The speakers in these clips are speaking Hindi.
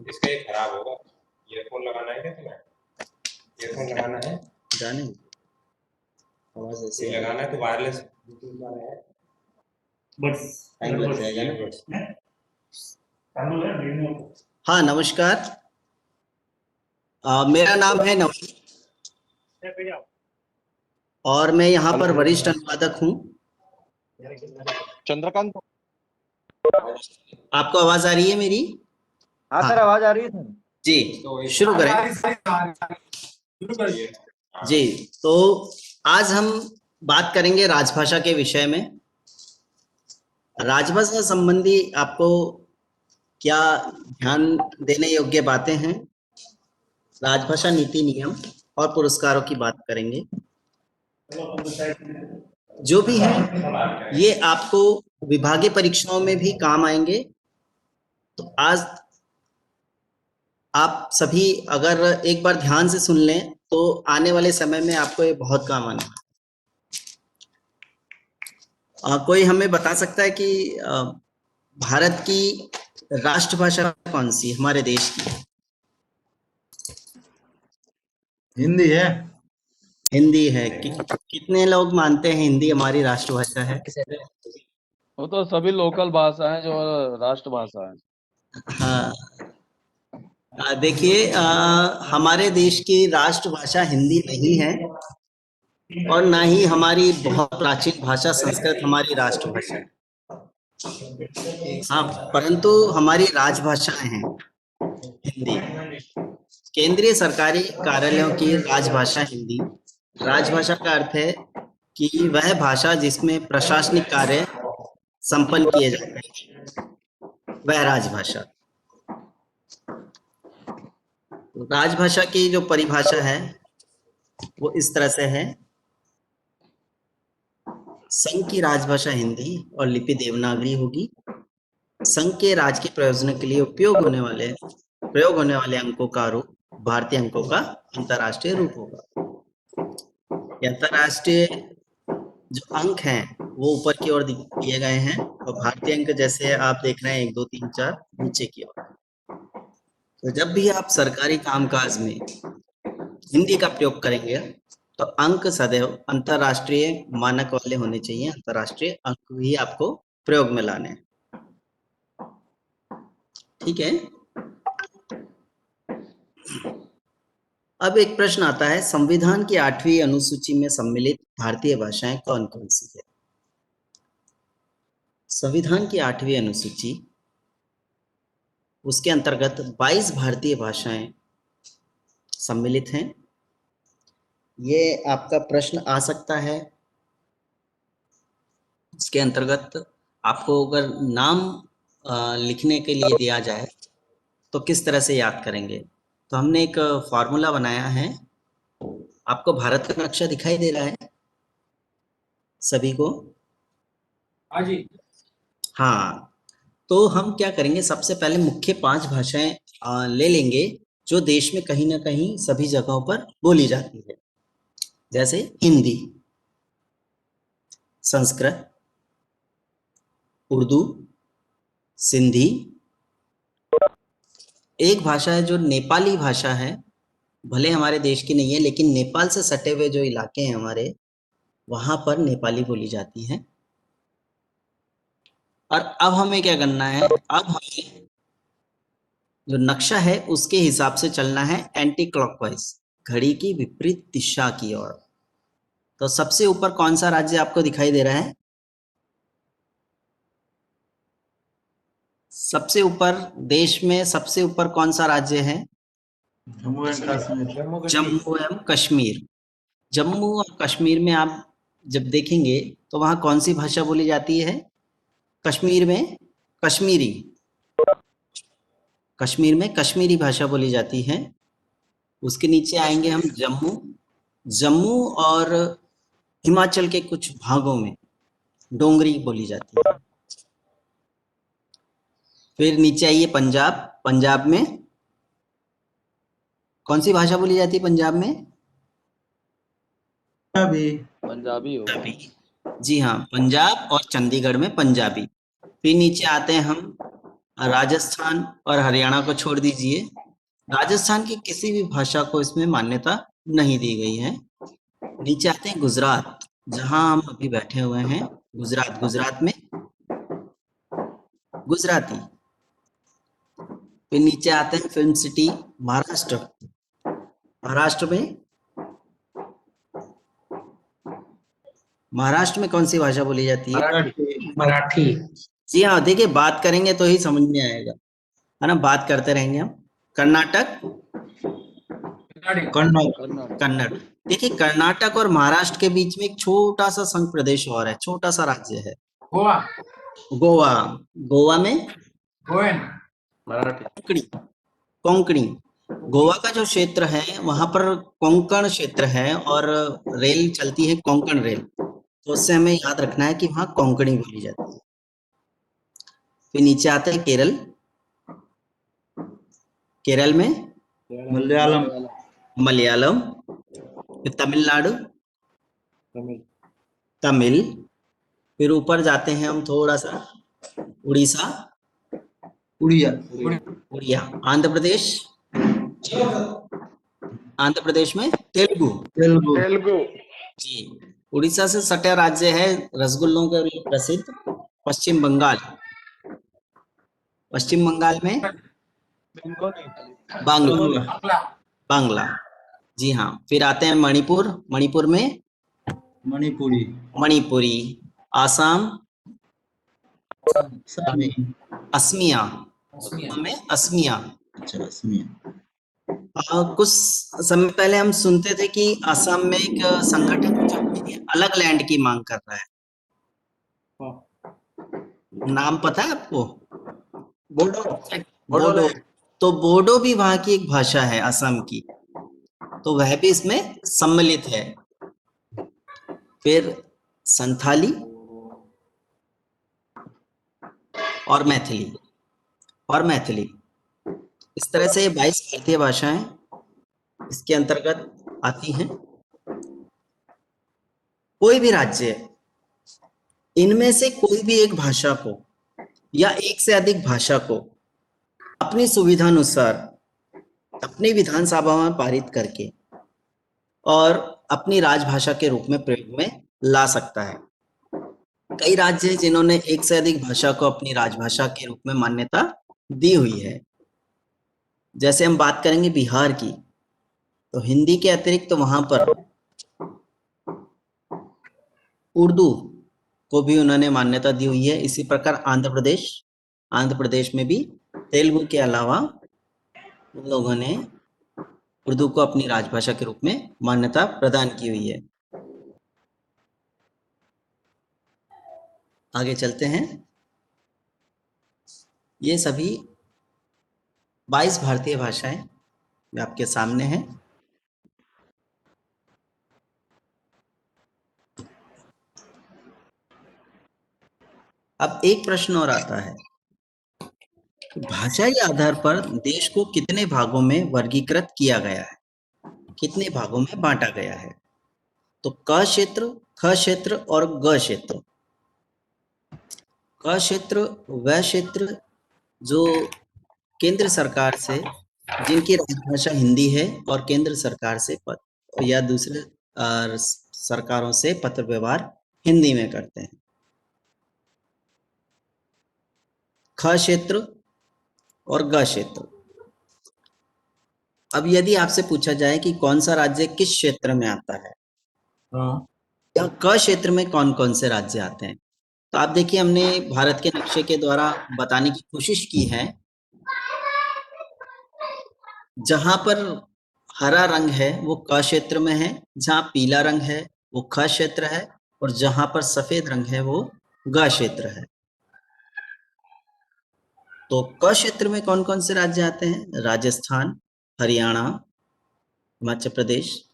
इसका ये खराब होगा। ईयरफोन लगाना है क्या तुम्हें? ईयरफोन लगाना है? जाने आवाज ऐसे ये लगाना है तो वायरलेस ब्लूटूथ वाला है। बस टाइम लग जाएगा ना। ईयरबड्स। हाँ नमस्कार, मेरा नाम है नवनीत और मैं यहाँ पर वरिष्ठ अनुवादक हूँ। चंद्रकांत। आपको आवाज आ रही है मेरी? हाँ सर, आवाज आ रही है सर। जी शुरू करें। शुरू करिए। जी तो आज हम बात करेंगे राजभाषा के विषय में। राजभाषा संबंधी आपको क्या ध्यान देने योग्य बातें हैं, राजभाषा नीति नियम और पुरस्कारों की बात करेंगे। जो भी है ये आपको विभागीय परीक्षाओं में भी काम आएंगे। तो आज आप सभी अगर एक बार ध्यान से सुन लें तो आने वाले समय में आपको ये बहुत काम आने वाला है। कोई हमें बता सकता है कि भारत की राष्ट्रभाषा कौन सी हमारे देश की? हिंदी है। हिंदी है। कितने लोग मानते हैं हिंदी हमारी राष्ट्रभाषा है? वो तो सभी लोकल भाषा है जो राष्ट्रभाषा है। हाँ देखिए, हमारे देश की राष्ट्रभाषा हिंदी नहीं है और ना ही हमारी बहुत प्राचीन भाषा संस्कृत हमारी राष्ट्रभाषा है। हाँ, परंतु हमारी राजभाषाएं हैं हिंदी। केंद्रीय सरकारी कार्यालयों की राजभाषा हिंदी। राजभाषा का अर्थ है कि वह भाषा जिसमें प्रशासनिक कार्य संपन्न किए जाते हैं, वह राजभाषा। राजभाषा की जो परिभाषा है वो इस तरह से है। संघ की राजभाषा हिंदी और लिपि देवनागरी होगी। संघ के राज के प्रयोजनों के लिए प्रयोग होने वाले अंकों का रूप भारतीय अंकों का अंतरराष्ट्रीय रूप होगा। अंतरराष्ट्रीय जो अंक हैं वो ऊपर की ओर दिए गए हैं और भारतीय अंक जैसे आप देख रहे हैं 1 2 3 4 नीचे की ओर। तो जब भी आप सरकारी कामकाज में हिंदी का प्रयोग करेंगे तो अंक सदैव अंतरराष्ट्रीय मानक वाले होने चाहिए। अंतरराष्ट्रीय अंक भी आपको प्रयोग में लाने हैं, ठीक है। अब एक प्रश्न आता है, संविधान की 8वीं अनुसूची में सम्मिलित भारतीय भाषाएं कौन कौन सी है? संविधान की 8वीं अनुसूची, उसके अंतर्गत 22 भारतीय भाषाएं सम्मिलित हैं। ये आपका प्रश्न आ सकता है। इसके अंतर्गत आपको अगर नाम लिखने के लिए दिया जाए तो किस तरह से याद करेंगे? तो हमने एक फॉर्मूला बनाया है। आपको भारत का नक्शा दिखाई दे रहा है सभी को? हाँ जी। हाँ, तो हम क्या करेंगे, सबसे पहले मुख्य 5 भाषाएं ले लेंगे जो देश में कहीं ना कहीं सभी जगहों पर बोली जाती है, जैसे हिंदी, संस्कृत, उर्दू, सिंधी। एक भाषा है जो नेपाली भाषा है, भले हमारे देश की नहीं है लेकिन नेपाल से सटे हुए जो इलाके हैं हमारे, वहां पर नेपाली बोली जाती है। और अब हमें क्या करना है, अब हमें जो नक्शा है उसके हिसाब से चलना है एंटी क्लॉकवाइज, घड़ी की विपरीत दिशा की ओर। तो सबसे ऊपर कौन सा राज्य आपको दिखाई दे रहा है? सबसे ऊपर देश में सबसे ऊपर कौन सा राज्य है? जम्मू एंड कश्मीर। जम्मू एवं कश्मीर। जम्मू और कश्मीर में आप जब देखेंगे तो वहां कौन सी भाषा बोली जाती है? कश्मीर में कश्मीरी, कश्मीर में कश्मीरी भाषा बोली जाती है। उसके नीचे आएंगे हम जम्मू। जम्मू और हिमाचल के कुछ भागों में डोंगरी बोली जाती है। फिर नीचे आइए पंजाब। पंजाब में कौन सी भाषा बोली जाती है पंजाब में? पंजाबी होगा। जी हाँ, पंजाब और चंडीगढ़ में पंजाबी। फिर नीचे आते हैं हम राजस्थान और हरियाणा को छोड़ दीजिए, राजस्थान की किसी भी भाषा को इसमें मान्यता नहीं दी गई है। नीचे आते हैं गुजरात, जहां हम अभी बैठे हुए हैं। गुजरात, गुजरात में गुजराती। फिर नीचे आते हैं फिल्म सिटी महाराष्ट्र। महाराष्ट्र में कौन सी भाषा बोली जाती है? मराठी। जी हाँ, देखिए बात करेंगे तो ही समझ में आएगा, है ना, बात करते रहेंगे हम। कर्नाटक, कन्नड़। कन्नड़। देखिए कर्नाटक और महाराष्ट्र के बीच में एक छोटा सा संघ प्रदेश और है, छोटा सा राज्य है, गोवा। गोवा। गोवा में गोयन। कोंकणी, कोंकणी। गोवा का जो क्षेत्र है वहां पर कोंकण क्षेत्र है और रेल चलती है, कोंकण रेल, तो उससे हमें याद रखना है कि वहां कोंकणी बोली जाती है। फिर नीचे आते हैं केरल। केरल में मलयालम। मलयालम। फिर तमिलनाडु, तमिल। फिर ऊपर जाते हैं हम थोड़ा सा, उड़ीसा, उड़िया। उड़िया। आंध्र प्रदेश, आंध्र प्रदेश में तेलुगु। तेलुगु। जी। उड़ीसा से सटा राज्य है रसगुल्लों के लिए प्रसिद्ध पश्चिम बंगाल। पश्चिम बंगाल में बांग्ला, बांग्ला। जी हाँ। फिर आते हैं मणिपुर, मणिपुर में मणिपुरी। मणिपुरी। आसाम, असमी। असमिया, में असमिया। अच्छा, असमिया। कुछ समय पहले हम सुनते थे कि असम में एक संगठन जो अपनी अलग लैंड की मांग कर रहा है, नाम पता है आपको? बोडो। तो बोडो भी वहां की एक भाषा है असम की, तो वह भी इसमें सम्मिलित है। फिर संथाली और मैथिली, और मैथिली। इस तरह से ये 22 भारतीय भाषाएं इसके अंतर्गत आती हैं। कोई भी राज्य इनमें से कोई भी एक भाषा को या एक से अधिक भाषा को अपनी सुविधानुसार अपनी विधानसभा में पारित करके और अपनी राजभाषा के रूप में प्रयोग में ला सकता है। कई राज्य हैं जिन्होंने एक से अधिक भाषा को अपनी राजभाषा के रूप में मान्यता दी हुई है। जैसे हम बात करेंगे बिहार की, तो हिंदी के अतिरिक्त तो वहां पर उर्दू को भी उन्होंने मान्यता दी हुई है। इसी प्रकार आंध्र प्रदेश में भी तेलुगु के अलावा उन लोगों ने उर्दू को अपनी राजभाषा के रूप में मान्यता प्रदान की हुई है। आगे चलते हैं। ये सभी 22 भारतीय भाषाएं आपके सामने हैं। अब एक प्रश्न और आता है, भाषाई आधार पर देश को कितने भागों में वर्गीकृत किया गया है, कितने भागों में बांटा गया है? तो क क्षेत्र, ख क्षेत्र और ग क्षेत्र। क क्षेत्र वह क्षेत्र जो केंद्र सरकार से, जिनकी राजभाषा हिंदी है और केंद्र सरकार से या दूसरे सरकारों से पत्र व्यवहार हिंदी में करते हैं। ख क्षेत्र और ग क्षेत्र। अब यदि आपसे पूछा जाए कि कौन सा राज्य किस क्षेत्र में आता है, या क क्षेत्र में कौन कौन से राज्य आते हैं, तो आप देखिए हमने भारत के नक्शे के द्वारा बताने की कोशिश की है। जहां पर हरा रंग है वो क क्षेत्र में है, जहां पीला रंग है वो ख क्षेत्र है, और जहां पर सफेद रंग है वो ग क्षेत्र है। तो क क्षेत्र में कौन कौन से राज्य आते हैं? राजस्थान, हरियाणा, हिमाचल प्रदेश,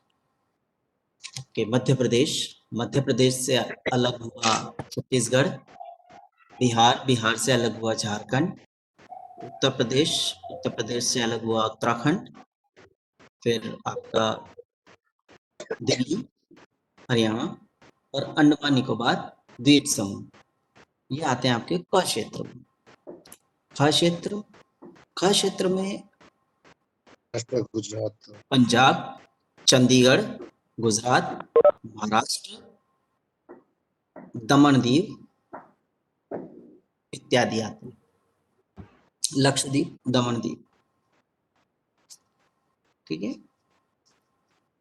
मध्य प्रदेश से अलग हुआ छत्तीसगढ़, बिहार से अलग हुआ झारखंड, उत्तर प्रदेश से अलग हुआ उत्तराखंड, फिर आपका दिल्ली, हरियाणा और अंडमान निकोबार द्वीप समूह, ये आते हैं आपके क क्षेत्र में। ख क्षेत्र, ख क्षेत्र में गुजरात, पंजाब, चंडीगढ़, गुजरात, महाराष्ट्र, दमन दीव इत्यादि आते हैं। लक्षद्वीप, दमन दीव, ठीक है।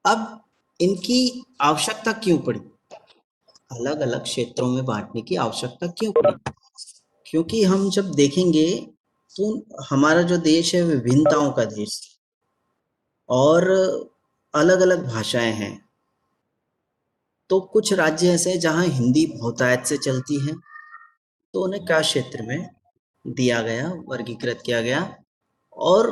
अब इनकी आवश्यकता क्यों पड़ी, अलग अलग क्षेत्रों में बांटने की आवश्यकता क्यों पड़ी? क्योंकि हम जब देखेंगे तो हमारा जो देश है विभिन्नताओं का देश है और अलग अलग भाषाएं हैं। तो कुछ राज्य ऐसे हैं जहां हिंदी बहुतायत से चलती है, तो उन्हें क्या क्षेत्र में दिया गया, वर्गीकृत किया गया। और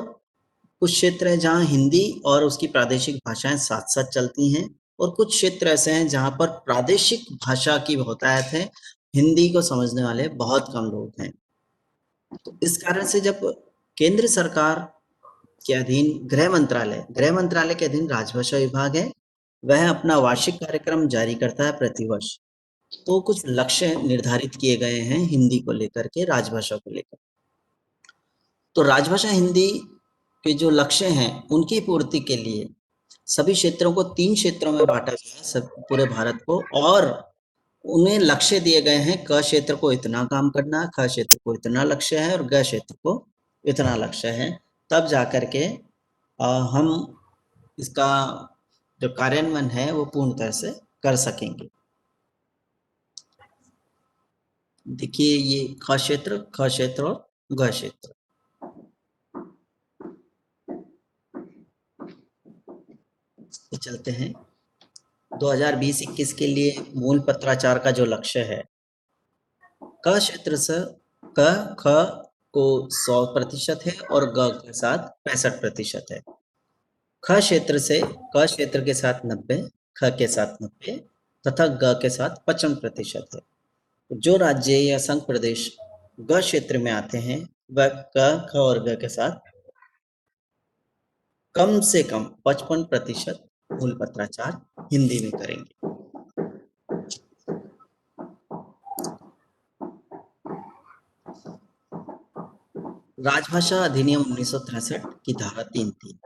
कुछ क्षेत्र हैं जहां हिंदी और उसकी प्रादेशिक भाषाएं साथ साथ चलती हैं, और कुछ क्षेत्र ऐसे हैं जहां पर प्रादेशिक भाषा की बहुतायत है, हिंदी को समझने वाले बहुत कम लोग हैं। तो इस कारण से जब केंद्र सरकार के अधीन गृह मंत्रालय के अधीन राजभाषा विभाग है, वह अपना वार्षिक कार्यक्रम जारी करता है प्रतिवर्ष। तो कुछ लक्ष्य निर्धारित किए गए हैं हिंदी को लेकर के, राजभाषा को लेकर। तो राजभाषा हिंदी के जो लक्ष्य हैं उनकी पूर्ति के लिए सभी क्षेत्रों को 3 क्षेत्रों में बांटा गया है, सब पूरे भारत को, और उन्हें लक्ष्य दिए गए हैं। क क्षेत्र को इतना काम करना है, ख क्षेत्र को इतना लक्ष्य है और ग क्षेत्र को इतना लक्ष्य है। तब जाकर के हम इसका जो कार्यान्वयन है वो पूर्णतः से कर सकेंगे। देखिए ये ख क्षेत्र, ख क्षेत्र और ग क्षेत्र। तो चलते हैं 2020-21 के लिए मूल पत्राचार का जो लक्ष्य है, क क्षेत्र से क ख को 100% है और ग के साथ 65% है। ख क्षेत्र से क क्षेत्र के साथ 90, ख के साथ 90 तथा ग के साथ 55% है। जो राज्य या संघ प्रदेश ग क्षेत्र में आते हैं वह क, ख और ग के साथ कम से कम 55% मूल पत्राचार हिंदी में करेंगे। राजभाषा अधिनियम 1963 की धारा 3(3).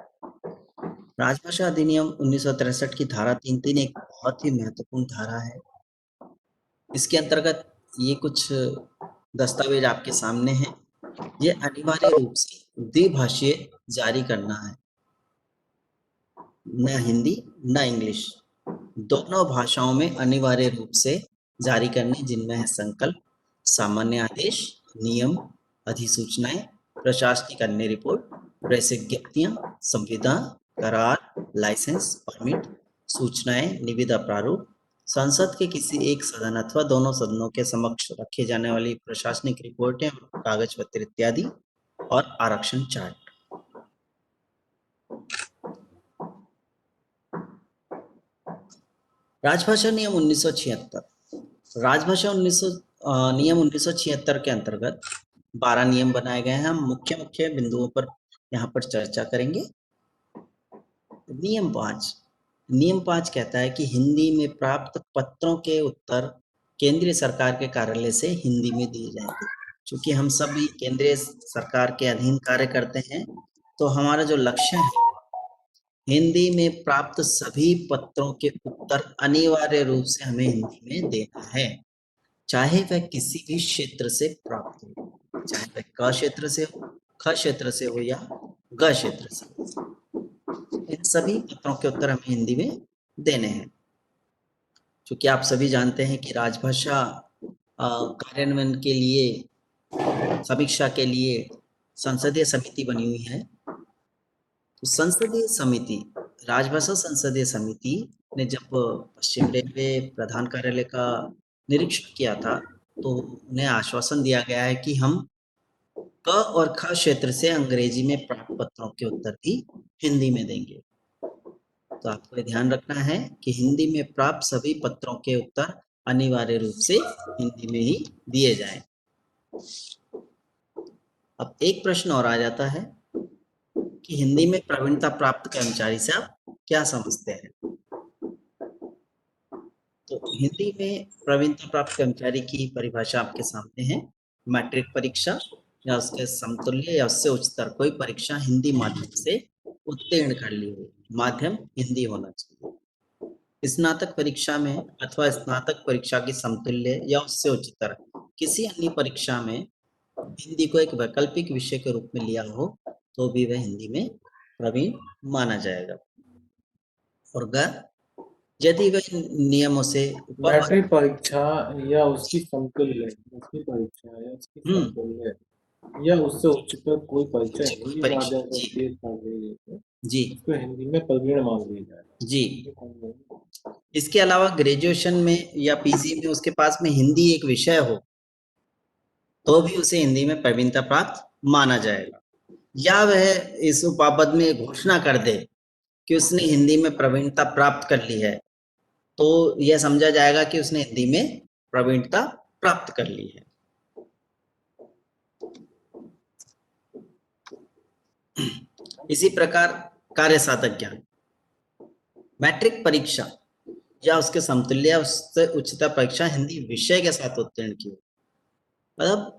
राजभाषा अधिनियम 1963 की धारा 3(3) एक बहुत ही महत्वपूर्ण धारा है। इसके अंतर्गत ये कुछ दस्तावेज आपके सामने हैं। ये अनिवार्य रूप से द्विभाषीय जारी करना है, न हिंदी न इंग्लिश, दोनों भाषाओं में अनिवार्य रूप से जारी करने, जिनमें है संकल्प, सामान्य आदेश, नियम, अधिसूचनाएं, प्रशासनिक अन्य रिपोर्ट, प्रेस विज्ञप्तियां, संविदा, करार, लाइसेंस, परमिट, सूचनाएं, निविदा प्रारूप, संसद के किसी एक सदन अथवा दोनों सदनों के समक्ष रखे जाने वाली प्रशासनिक रिपोर्टें, कागज पत्र इत्यादि, और आरक्षण चार्ट। राजभाषा नियम 1976। राजभाषा नियम 1976 के अंतर्गत 12 नियम बनाए गए हैं। हम मुख्य मुख्य बिंदुओं पर यहाँ पर चर्चा करेंगे। नियम 5 कहता है कि हिंदी में प्राप्त पत्रों के उत्तर केंद्रीय सरकार के कार्यालय से हिंदी में दिए जाएंगे। चूंकि हम सभी केंद्रीय सरकार के अधीन कार्य करते हैं, तो हमारा जो लक्ष्य है, हिंदी में प्राप्त सभी पत्रों के उत्तर अनिवार्य रूप से हमें हिंदी में देना है, चाहे वह किसी भी क्षेत्र से प्राप्त हो, चाहे वह क क्षेत्र से हो, ख क्षेत्र से हो या ग क्षेत्र से हो। इन सभी पत्रों के उत्तर हमें हिंदी में देने हैं। क्योंकि आप सभी जानते हैं कि राजभाषा कार्यान्वयन के लिए, समीक्षा के लिए संसदीय समिति बनी हुई है। तो संसदीय समिति, राजभाषा संसदीय समिति ने जब पश्चिम रेलवे प्रधान कार्यालय का निरीक्षण किया था, तो उन्हें आश्वासन दिया गया है कि हम क और ख क्षेत्र से अंग्रेजी में प्राप्त पत्रों के उत्तर भी हिंदी में देंगे। तो आपको ध्यान रखना है कि हिंदी में प्राप्त सभी पत्रों के उत्तर अनिवार्य रूप से हिंदी में ही दिए जाएं। अब एक प्रश्न और आ जाता है कि हिंदी में प्रवीणता प्राप्त कर्मचारी से आप क्या समझते हैं? तो हिंदी में प्रवीणता प्राप्त कर्मचारी की परिभाषा आपके सामने है। मैट्रिक परीक्षा या उसके समतुल्य या उससे उच्चतर कोई परीक्षा हिंदी माध्यम से उत्तीर्ण कर ली हो। माध्यम हिंदी होना चाहिए। स्नातक परीक्षा में अथवा स्नातक परीक्षा की समतुल्य या उससे उच्चतर किसी अन्य परीक्षा में हिंदी को एक वैकल्पिक विषय के रूप में लिया हो तो भी वह हिंदी में प्रवीण माना जाएगा। और यदि वह नियमों से मैट्रिक परीक्षा या उसकी समतुल्य, उसकी परीक्षा या उसकी समतुल्य या उससे उच्चतर कोई परीक्षा हिंदी माध्यम से उत्तीर्ण कर ली है जी उसको हिंदी में प्रवीण मान लिया जाएगा जी। इसके अलावा ग्रेजुएशन में या पीजी में उसके पास में हिंदी एक विषय हो तो भी उसे हिंदी में प्रवीणता प्राप्त माना जाएगा। या वह इस उपापद में घोषणा कर दे कि उसने हिंदी में प्रवीणता प्राप्त कर ली है तो यह समझा जाएगा कि उसने हिंदी में प्रवीणता प्राप्त कर ली है। इसी प्रकार कार्य साधक ज्ञान, मैट्रिक परीक्षा या उसके समतुल्य या उससे उच्चतर परीक्षा हिंदी विषय के साथ उत्तीर्ण की, मतलब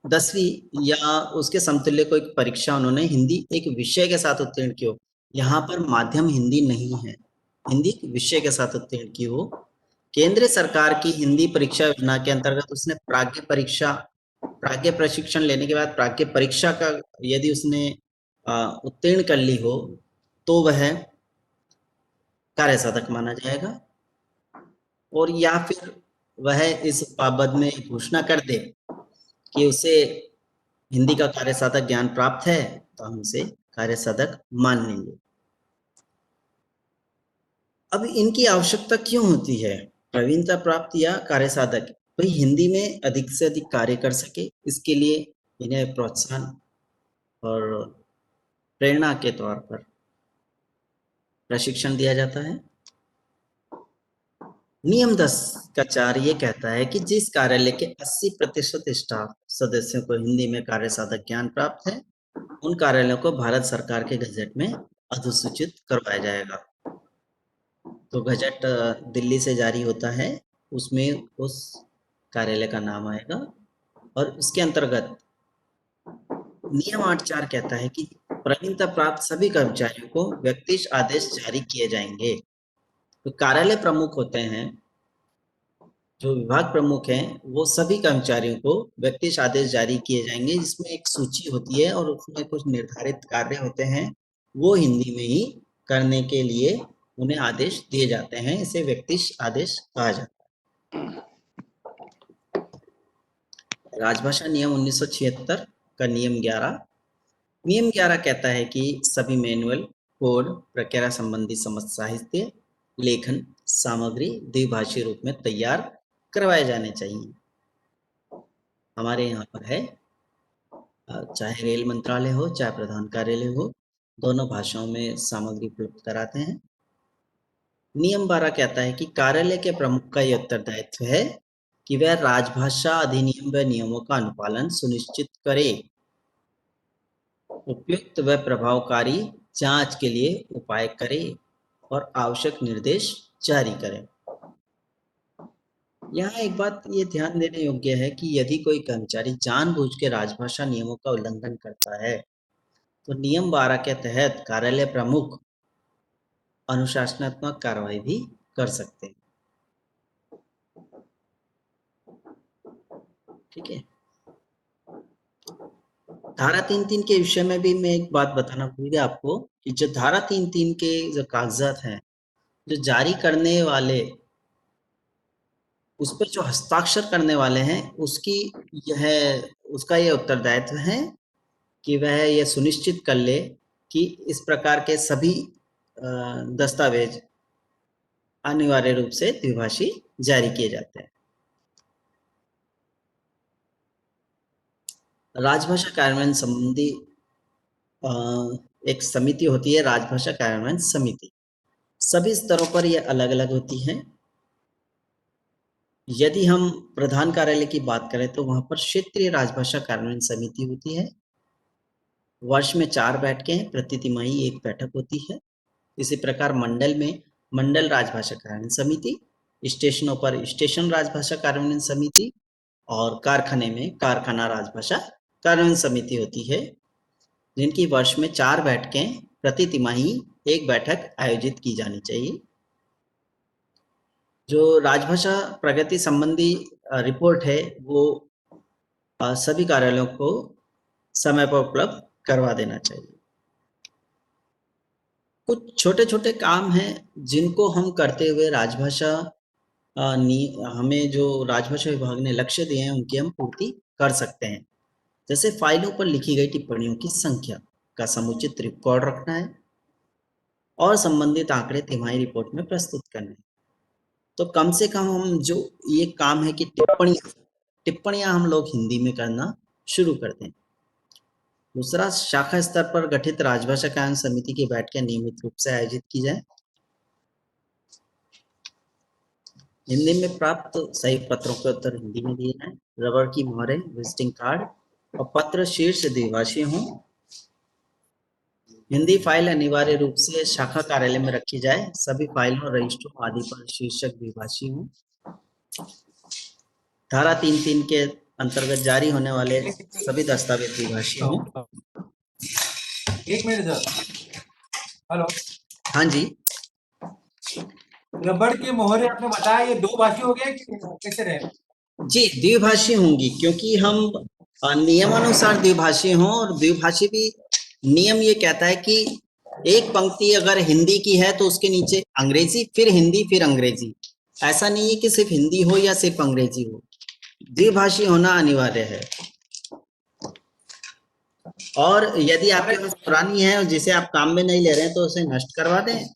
10वीं या उसके समतुल्य कोई परीक्षा उन्होंने हिंदी एक विषय के साथ उत्तीर्ण की हो। यहाँ पर माध्यम हिंदी नहीं है, हिंदी विषय के साथ उत्तीर्ण की हो। केंद्र सरकार की हिंदी परीक्षा योजना के अंतर्गत उसने प्राज्ञ प्रशिक्षण लेने के बाद प्राज्ञ परीक्षा का यदि उसने उत्तीर्ण कर ली हो तो वह कार्य साधक माना जाएगा। और या फिर वह इस बाबत में घोषणा कर दे कि उसे हिंदी का कार्य साधक ज्ञान प्राप्त है तो हम उसे कार्य साधक मान लेंगे। अब इनकी आवश्यकता क्यों होती है, प्रवीणता प्राप्त या कार्य साधक? भाई हिंदी में अधिक से अधिक कार्य कर सके, इसके लिए इन्हें प्रोत्साहन और प्रेरणा के तौर पर प्रशिक्षण दिया जाता है। नियम 10 का 4 ये कहता है कि जिस कार्यालय के 80% स्टाफ सदस्यों को हिंदी में कार्य साधक ज्ञान प्राप्त है उन कार्यालयों को भारत सरकार के गजट में अधिसूचित करवाया जाएगा। तो गजट दिल्ली से जारी होता है, उसमें उस कार्यालय का नाम आएगा और उसके अंतर्गत नियम 8.4 कहता है कि प्रवीणता प्राप्त सभी कर्मचारियों को व्यक्तिश आदेश जारी किए जाएंगे। तो कार्यालय प्रमुख होते हैं, जो विभाग प्रमुख हैं, वो सभी कर्मचारियों को व्यक्तिश आदेश जारी किए जाएंगे जिसमें एक सूची होती है और उसमें कुछ निर्धारित कार्य होते हैं, वो हिंदी में ही करने के लिए उन्हें आदेश दिए जाते हैं। इसे व्यक्तिश आदेश कहा जाता है। राजभाषा नियम 1976 का नियम 11 कहता है कि सभी मैनुअल, कोड, प्रक्रिया संबंधी समस्त साहित्य, लेखन सामग्री द्विभाषी रूप में तैयार करवाए जाने चाहिए। हमारे यहाँ पर है, चाहे रेल मंत्रालय हो चाहे प्रधान कार्यालय हो, दोनों भाषाओं में सामग्री उपलब्ध कराते हैं। नियम 12 कहता है कि कार्यालय के प्रमुख का यह उत्तरदायित्व है कि वह राजभाषा अधिनियम व नियमों का अनुपालन सुनिश्चित करे, उपयुक्त व प्रभावकारी जांच के लिए उपाय करे और आवश्यक निर्देश जारी करे। यहाँ एक बात ये ध्यान देने योग्य है कि यदि कोई कर्मचारी जानबूझ के राजभाषा नियमों का उल्लंघन करता है तो नियम 12 के तहत कार्यालय प्रमुख अनुशासनात्मक कार्रवाई भी कर सकते हैं। ठीक है। धारा 3.3 के विषय में भी मैं एक बात बताना भूल गया आपको कि जो धारा 3.3 के जो कागजात हैं, जो जारी करने वाले, उस पर जो हस्ताक्षर करने वाले हैं, उसका यह उत्तरदायित्व है कि वह यह सुनिश्चित कर ले कि इस प्रकार के सभी दस्तावेज अनिवार्य रूप से द्विभाषी जारी किए जाते हैं। राजभाषा कार्यान्वयन संबंधी एक समिति होती है, राजभाषा कार्यान्वयन समिति। सभी स्तरों पर यह अलग अलग होती है। यदि हम प्रधान कार्यालय की बात करें तो वहां पर क्षेत्रीय राजभाषा कार्यान्वयन समिति होती है। वर्ष में 4 बैठकें हैं, प्रति तिमाही एक बैठक होती है। इसी प्रकार मंडल में मंडल राजभाषा कार्यान्वयन समिति, स्टेशनों पर स्टेशन राजभाषा कार्यान्वयन समिति और कारखाने में कारखाना राजभाषा कार्यान्वयन समिति होती है, जिनकी वर्ष में 4 बैठकें प्रति तिमाही एक बैठक आयोजित की जानी चाहिए। जो राजभाषा प्रगति संबंधी रिपोर्ट है वो सभी कार्यालयों को समय पर उपलब्ध करवा देना चाहिए। कुछ छोटे छोटे काम हैं जिनको हम करते हुए राजभाषा हमें जो राजभाषा विभाग ने लक्ष्य दिए हैं उनकी हम पूर्ति कर सकते हैं। जैसे फाइलों पर लिखी गई टिप्पणियों की संख्या का समुचित रिकॉर्ड रखना है और संबंधित आंकड़े तिमाही रिपोर्ट में प्रस्तुत करने हैं। तो कम से कम हम जो ये काम है कि टिप्पणियां हम लोग हिंदी में करना शुरू कर दें। दूसरा, शाखा स्तर पर गठित राजभाषा कार्यान्वयन समिति की बैठकें नियमित रूप से आयोजित की जाए। हिंदी में प्राप्त सही पत्रों के उत्तर हिंदी में दिए जाएं। रबर की मोहरें, विजिटिंग कार्ड और पत्र शीर्ष द्विभाषी हों। हिंदी फाइल अनिवार्य रूप से शाखा कार्यालय में रखी जाए। सभी फाइलों, रजिस्टरों आदि पर शीर्षक द्विभाषी हों। धारा 3(3) के अंतर्गत जारी होने वाले सभी दस्तावेज द्विभाषी हों। एक मिनट सर। हेलो। हाँ जी। रबड़ की मोहरें आपने बताया ये 2 भाषी हो गए कि कैसे रहे? जी, द्विभाषी होंगी क्योंकि हम नियमानुसार द्विभाषी हों, और द्विभाषी भी नियम ये कहता है कि एक पंक्ति अगर हिंदी की है तो उसके नीचे अंग्रेजी, फिर हिंदी, फिर अंग्रेजी। ऐसा नहीं है कि सिर्फ हिंदी हो या सिर्फ अंग्रेजी हो, द्विभाषी होना अनिवार्य है। और यदि आपके पास पुरानी है और जिसे आप काम में नहीं ले रहे हैं तो उसे नष्ट करवा दें।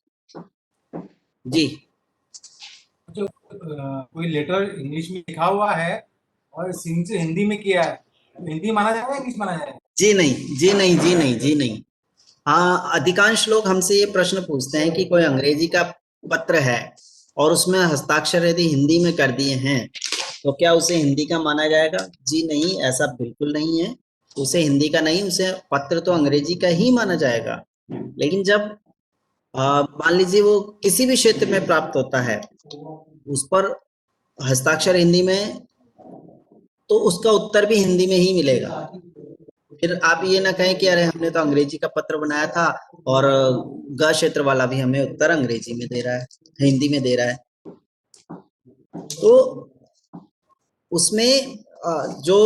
जी, जो कोई लेटर इंग्लिश में लिखा हुआ है और सिंह से हिंदी में किया है, तो हिंदी माना जाएगा, इंग्लिश माना जाएगा? जी नहीं, जी नहीं, जी नहीं, जी नहीं। हाँ, अधिकांश लोग हमसे ये प्रश्न पूछते हैं कि कोई अंग्रेजी का पत्र है और उसमें हस्ताक्षर यदि हिंदी में कर दिए हैं तो क्या उसे हिंदी का माना जाएगा? जी नहीं, ऐसा बिल्कुल नहीं है। उसे हिंदी का नहीं, उसे पत्र तो अंग्रेजी का ही माना जाएगा। लेकिन जब मान लीजिए वो किसी भी क्षेत्र में प्राप्त होता है, उस पर हस्ताक्षर हिंदी में, तो उसका उत्तर भी हिंदी में ही मिलेगा। फिर आप ये ना कहें कि अरे हमने तो अंग्रेजी का पत्र बनाया था और ग क्षेत्र वाला भी हमें उत्तर अंग्रेजी में दे रहा है, हिंदी में दे रहा है। तो उसमें जो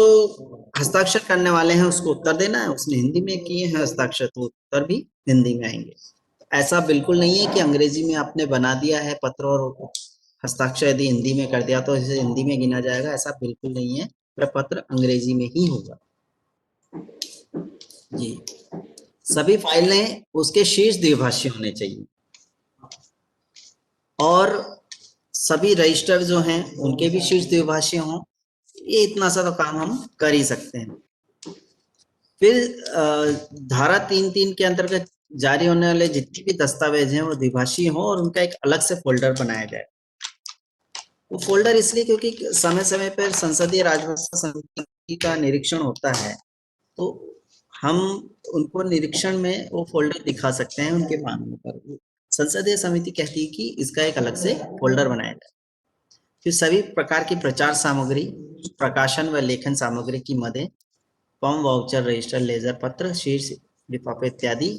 हस्ताक्षर करने वाले हैं उसको उत्तर देना है। उसने हिंदी में किए हैं हस्ताक्षर तो उत्तर भी हिंदी में आएंगे। ऐसा बिल्कुल नहीं है कि अंग्रेजी में आपने बना दिया है पत्र और हस्ताक्षर यदि हिंदी में कर दिया तो इसे हिंदी में गिना जाएगा, ऐसा बिल्कुल नहीं है। वह पत्र अंग्रेजी में ही होगा। जी, सभी फाइलें उसके शीर्ष द्विभाषी होने चाहिए और सभी रजिस्टर जो हैं उनके भी शीर्ष द्विभाषी हों। ये इतना सा तो काम हम कर ही सकते हैं। फिर धारा 3(3) के अंतर्गत जारी होने वाले जितने भी दस्तावेज हैं वो द्विभाषी हों और उनका एक अलग से फोल्डर बनाया जाए। वो फोल्डर इसलिए क्योंकि समय समय पर संसदीय राजभाषा समिति का निरीक्षण होता है, तो हम उनको निरीक्षण में वो फोल्डर दिखा सकते हैं। उनके मांगने पर संसदीय समिति कहती है कि इसका एक अलग से फोल्डर बनाया जाए। फिर सभी प्रकार की प्रचार सामग्री, प्रकाशन व लेखन सामग्री की मदें, फॉर्म, वाउचर, रजिस्टर, लेजर पत्र, शीर्ष लिफाफे इत्यादि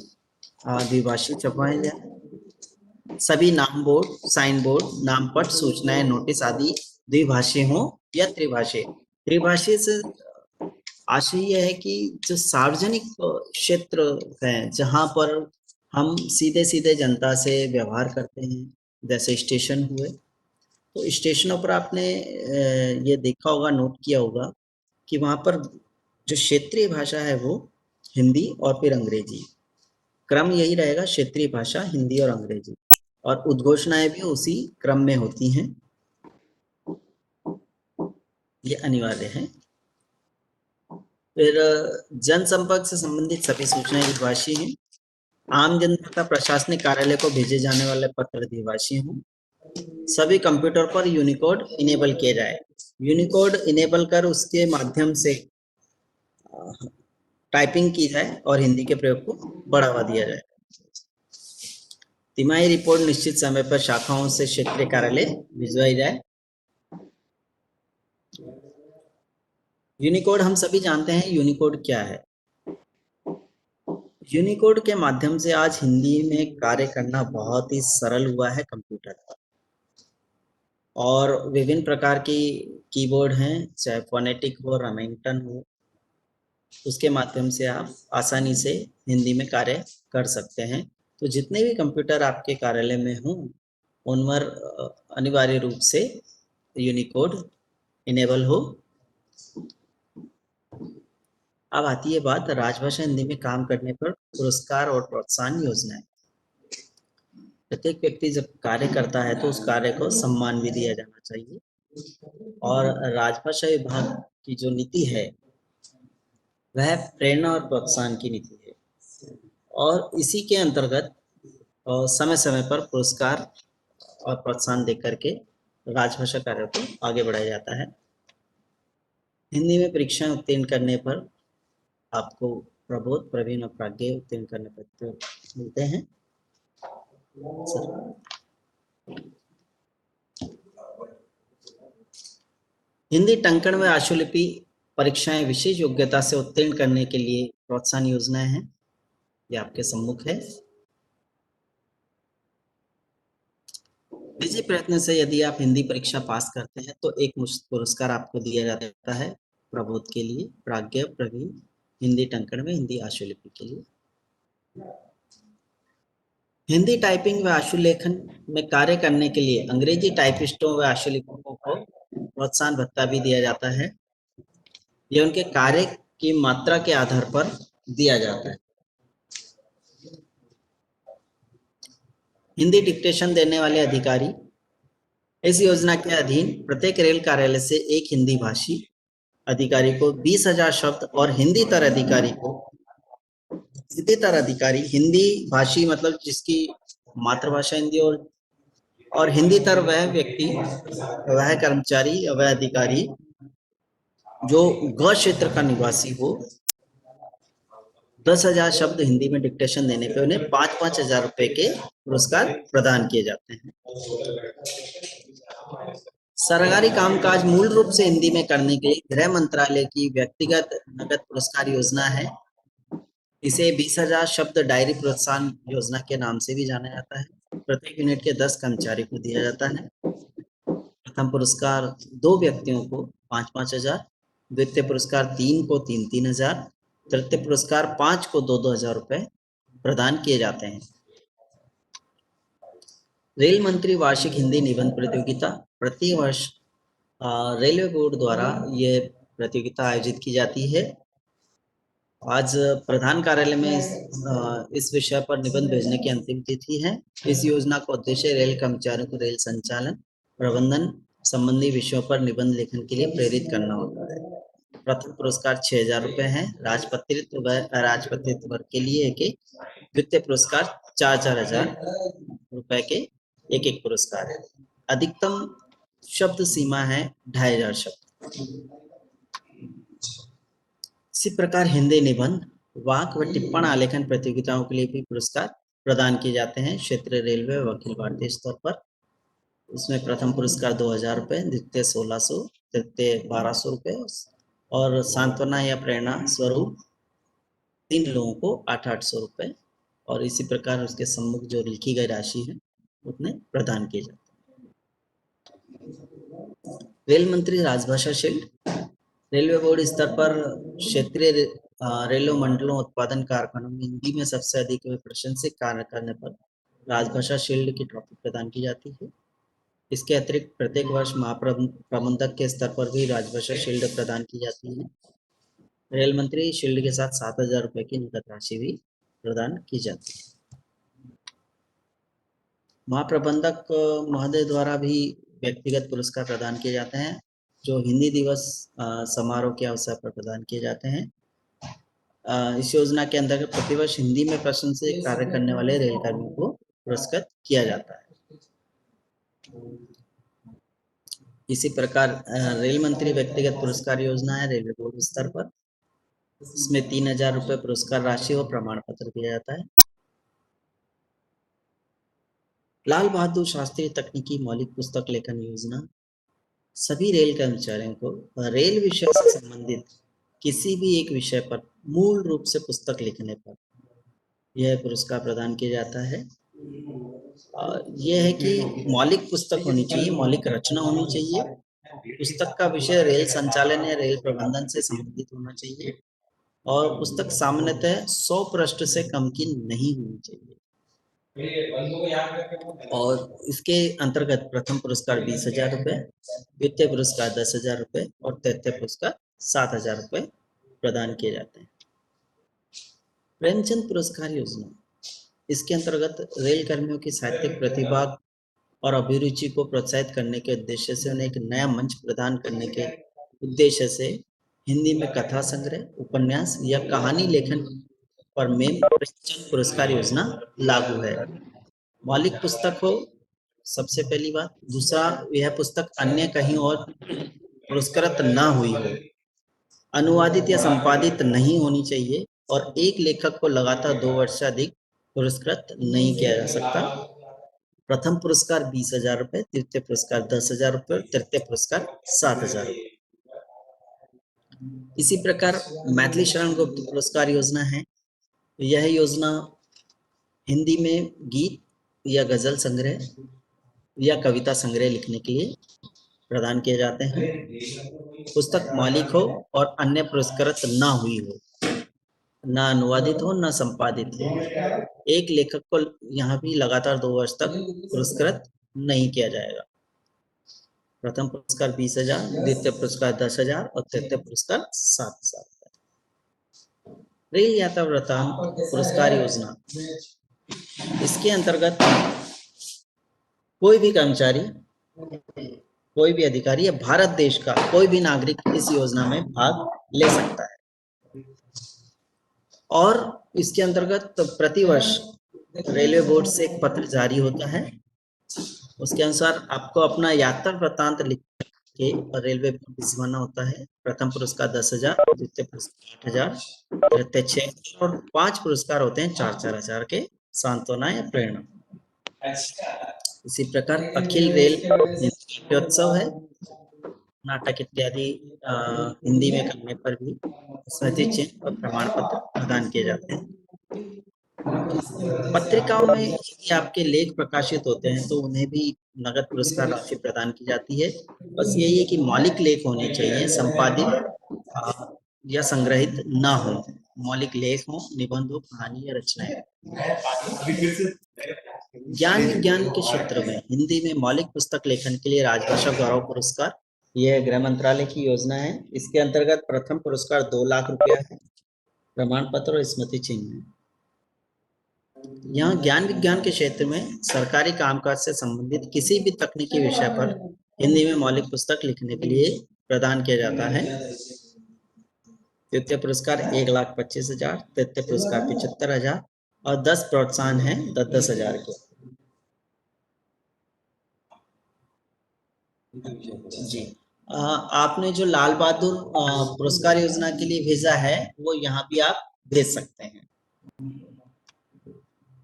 द्विभाषी छपवाए जाए। सभी नाम बोर्ड, साइन बोर्ड, नामपट, सूचनाएं, नोटिस आदि द्विभाषी हो या त्रिभाषी। त्रिभाषी से आशय यह है कि जो सार्वजनिक क्षेत्र है जहां पर हम सीधे सीधे जनता से व्यवहार करते हैं, जैसे स्टेशन हुए, तो स्टेशनों पर आपने ये देखा होगा, नोट किया होगा कि वहां पर जो क्षेत्रीय भाषा है वो हिंदी और फिर अंग्रेजी, क्रम यही रहेगा, क्षेत्रीय भाषा हिंदी और अंग्रेजी, और उद्घोषणाएं भी उसी क्रम में होती हैं। ये अनिवार्य है। फिर जनसंपर्क से संबंधित सभी सूचनाएं द्विभाषी हैं। आम जनता तथा प्रशासनिक कार्यालय को भेजे जाने वाले पत्र द्विभाषी हों। सभी कंप्यूटर पर यूनिकोड इनेबल किया जाए। यूनिकोड इनेबल कर उसके माध्यम से टाइपिंग की जाए और हिंदी के प्रयोग को बढ़ावा दिया जाए। तिमाही रिपोर्ट निश्चित समय पर शाखाओं से क्षेत्रीय कार्यालय भिजवाई जाए। यूनिकोड हम सभी जानते हैं यूनिकोड क्या है। यूनिकोड के माध्यम से आज हिंदी में कार्य करना बहुत ही सरल हुआ है कंप्यूटर पर, और विभिन्न प्रकार की कीबोर्ड हैं, चाहे फोनेटिक हो, रमेंगटन हो, उसके माध्यम से आप आसानी से हिंदी में कार्य कर सकते हैं। तो जितने भी कंप्यूटर आपके कार्यालय में हों, उन पर अनिवार्य रूप से यूनिकोड इनेबल हो। अब आती है बात राजभाषा हिंदी में काम करने पर पुरस्कार और प्रोत्साहन योजनाएं। प्रत्येक व्यक्ति जब कार्य करता है तो उस कार्य को सम्मान भी दिया जाना चाहिए, और राजभाषा विभाग की जो नीति है वह प्रेरणा और प्रोत्साहन की नीति है, और इसी के अंतर्गत समय समय पर पुरस्कार और प्रोत्साहन देकर के राजभाषा कार्य को आगे बढ़ाया जाता है। हिंदी में परीक्षाएं उत्तीर्ण करने पर आपको प्रबोध, प्रवीण और प्राज्ञ उत्तीर्ण करने पर मिलते हैं। सर, हिंदी टंकण व आशुलिपि परीक्षाएं विशेष योग्यता से उत्तीर्ण करने के लिए प्रोत्साहन योजनाएं हैं, ये आपके सम्मुख है। इसी प्रयत्न से यदि आप हिंदी परीक्षा पास करते हैं तो एक पुरस्कार आपको दिया जाता है प्रबोध के लिए, प्राज्ञ, प्रवीण, हिंदी टंकण में हिंदी आशुलिपि के लिए। हिंदी टाइपिंग व आशुलेखन में कार्य करने के लिए अंग्रेजी टाइपिस्टों व आशुलिपकों को प्रोत्साहन भत्ता भी दिया जाता है। यह उनके कार्य की मात्रा के आधार पर दिया जाता है। हिंदी डिक्टेशन देने वाले अधिकारी, इस योजना के अधीन प्रत्येक रेल कार्यालय से एक हिंदी भाषी अधिकारी को 20,000 शब्द और हिंदी तर अधिकारी हिंदी भाषी मतलब जिसकी मातृभाषा हिंदी और हिंदी तर वह व्यक्ति, वह कर्मचारी, वह अधिकारी जो ग क्षेत्र का निवासी हो, 10,000 शब्द हिंदी में डिक्टेशन देने पे उन्हें 5-5 हजार रुपए के पुरस्कार प्रदान किए जाते हैं। सरकारी कामकाज मूल रूप से हिंदी में करने के लिए गृह मंत्रालय की व्यक्तिगत नगद पुरस्कार योजना है। इसे 20,000 शब्द डायरी प्रोत्साहन योजना के नाम से भी जाना जाता है। प्रत्येक यूनिट के 10 कर्मचारी को दिया जाता है। प्रथम पुरस्कार 2 व्यक्तियों को 5-5 हजार, द्वितीय पुरस्कार 3 को 3-3 हजार, तृतीय पुरस्कार 5 को 2-2 हजार रुपए प्रदान किए जाते हैं। रेल मंत्री वार्षिक हिंदी निबंध प्रतियोगिता, प्रति वर्ष रेलवे बोर्ड द्वारा ये प्रतियोगिता आयोजित की जाती है। आज प्रधान कार्यालय में इस विषय पर निबंध भेजने की अंतिम तिथि है। इस योजना का उद्देश्य रेल कर्मचारियों को रेल संचालन, प्रबंधन संबंधी विषयों पर निबंध लेखन के लिए प्रेरित करना होता है। प्रथम पुरस्कार 6,000 रुपए है, राजपत्रित व अराजपत्रित वर्ग के लिए एक, द्वितीय पुरस्कार 4-4 हजार रुपए के एक पुरस्कार है। अधिकतम शब्द सीमा है 2,500 शब्द। इसी प्रकार हिंदी निबंध, वाक व टिप्पण आलेखन प्रतियोगिताओं के लिए भी पुरस्कार प्रदान किए जाते हैं क्षेत्रीय रेलवे व अखिल भारतीय स्तर पर। इसमें प्रथम पुरस्कार 2,000 रुपए, द्वितीय 1,600, तृतीय 1,200 रुपए और सांत्वना या प्रेरणा स्वरूप 3 लोगों को 800 रुपए, और इसी प्रकार उसके सम्मुख जो लिखी गई राशि है उतने प्रदान किए जाते हैं। रेल मंत्री राजभाषा शील्ड, रेलवे बोर्ड स्तर पर क्षेत्रीय रेलवे मंडलों उत्पादन कारखानों में हिंदी में सबसे अधिक प्रशंसित कार्य करने पर राजभाषा शील्ड की ट्रॉफी प्रदान की जाती है। इसके अतिरिक्त प्रत्येक वर्ष महाप्रबंधक के स्तर पर भी राजभाषा शील्ड प्रदान की जाती है। रेल मंत्री शील्ड के साथ 7,000 रुपए की नकद राशि भी प्रदान की जाती है। महाप्रबंधक महोदय द्वारा भी व्यक्तिगत पुरस्कार प्रदान किए जाते हैं, जो हिंदी दिवस समारोह के अवसर पर प्रदान किए जाते हैं। इस योजना के अंतर्गत प्रतिवर्ष हिंदी में प्रशंसित कार्य करने वाले रेलकर्मियों को पुरस्कृत किया जाता है। इसी प्रकार रेल मंत्री व्यक्तिगत पुरस्कार योजना है रेलवे बोर्ड स्तर पर। इसमें 3,000 रुपए पुरस्कार राशि और प्रमाण पत्र दिया जाता है। लाल बहादुर शास्त्री तकनीकी मौलिक पुस्तक लेखन योजना, सभी रेल कर्मचारियों को रेल विषय से संबंधित किसी भी एक विषय पर मूल रूप से पुस्तक लिखने पर यह पुरस्कार प्रदान किया जाता है। यह है कि मौलिक पुस्तक होनी चाहिए, मौलिक रचना होनी चाहिए, पुस्तक का विषय रेल संचालन या रेल प्रबंधन से संबंधित होना चाहिए और पुस्तक सामान्यतः 100 पृष्ठ से कम की नहीं होनी चाहिए। और इसके अंतर्गत प्रथम पुरस्कार 20,000 रुपए, द्वितीय पुरस्कार 10,000 रुपए और तृतीय पुरस्कार 7,000 रुपए प्रदान किए जाते हैं। प्रेमचंद पुरस्कार योजना, इसके अंतर्गत रेल कर्मियों की साहित्यिक प्रतिभा और अभिरुचि को प्रोत्साहित करने के उद्देश्य से उन्हें एक नया मंच प्रदान करने के उद्देश्य से हिंदी में कथा संग्रह, उपन्यास या कहानी लेखन पर मेम प्रेमचंद पुरस्कार योजना लागू है। मौलिक पुस्तक हो, सबसे पहली बात। दूसरा, यह पुस्तक अन्य कहीं और पुरस्कृत ना हुई हो, अनुवादित या संपादित नहीं होनी चाहिए और एक लेखक को लगातार 2 वर्ष से अधिक पुरस्कृत नहीं किया जा सकता। प्रथम पुरस्कार 20,000 रुपए, द्वितीय पुरस्कार 10,000 रुपए और तृतीय पुरस्कार 7,000 रुपए। इसी प्रकार मैथिली शरण गुप्त पुरस्कार योजना है। यह योजना हिंदी में गीत या गजल संग्रह या कविता संग्रह लिखने के लिए प्रदान किए जाते हैं। पुस्तक मौलिक हो और अन्य पुरस्कृत ना हुई हो, ना अनुवादित हो ना संपादित हो। एक लेखक को यहाँ भी लगातार 2 वर्ष तक पुरस्कृत नहीं किया जाएगा। प्रथम पुरस्कार 20,000, द्वितीय पुरस्कार 10,000 और तृतीय पुरस्कार 7,000। रेल यात्रा वृत्तांत पुरस्कार योजना, इसके अंतर्गत कोई भी कर्मचारी, कोई भी अधिकारी या भारत देश का कोई भी नागरिक इस योजना में भाग ले सकता है और इसके अंतर्गत प्रतिवर्ष रेलवे बोर्ड से एक पत्र जारी होता है। उसके अनुसार आपको अपना यात्रा वृत्तांत लिख के रेलवे बोर्ड भिजवाना होता है। प्रथम पुरस्कार 10,000, द्वितीय पुरस्कार 8,000, तृतीय 6,000 और 5 पुरस्कार होते हैं 4,000 के, सांत्वना या प्रेरणा। इसी प्रकार अखिल रेल नाट्योत्सव है, नाटक इत्यादि हिंदी में करने पर भी स्मृति चिन्ह और प्रमाण पत्र प्रदान किए जाते हैं। पत्रिकाओं में यदि आपके लेख प्रकाशित होते हैं तो उन्हें भी नगद पुरस्कार राशि प्रदान की जाती है। बस यही है कि मौलिक लेख होने चाहिए, संपादित या संग्रहित ना हो। मौलिक लेख हो, निबंध हो, कहानी या रचनाएं। ज्ञान विज्ञान के क्षेत्र में हिंदी में मौलिक पुस्तक लेखन के लिए राजभाषा गौरव पुरस्कार, यह गृह मंत्रालय की योजना है। इसके अंतर्गत प्रथम पुरस्कार 2 लाख रुपया है, प्रमाण पत्र और स्मृति चिन्ह है। यहाँ ज्ञान विज्ञान के क्षेत्र में सरकारी कामकाज से संबंधित किसी भी तकनीकी विषय पर हिंदी में मौलिक पुस्तक लिखने के लिए प्रदान किया जाता है। द्वितीय पुरस्कार 1,25,000, तृतीय पुरस्कार 75,000 और 10 प्रोत्साहन है 10,000 के। जी, आपने जो लाल बहादुर पुरस्कार योजना के लिए भेजा है वो यहाँ भी आप भेज सकते हैं।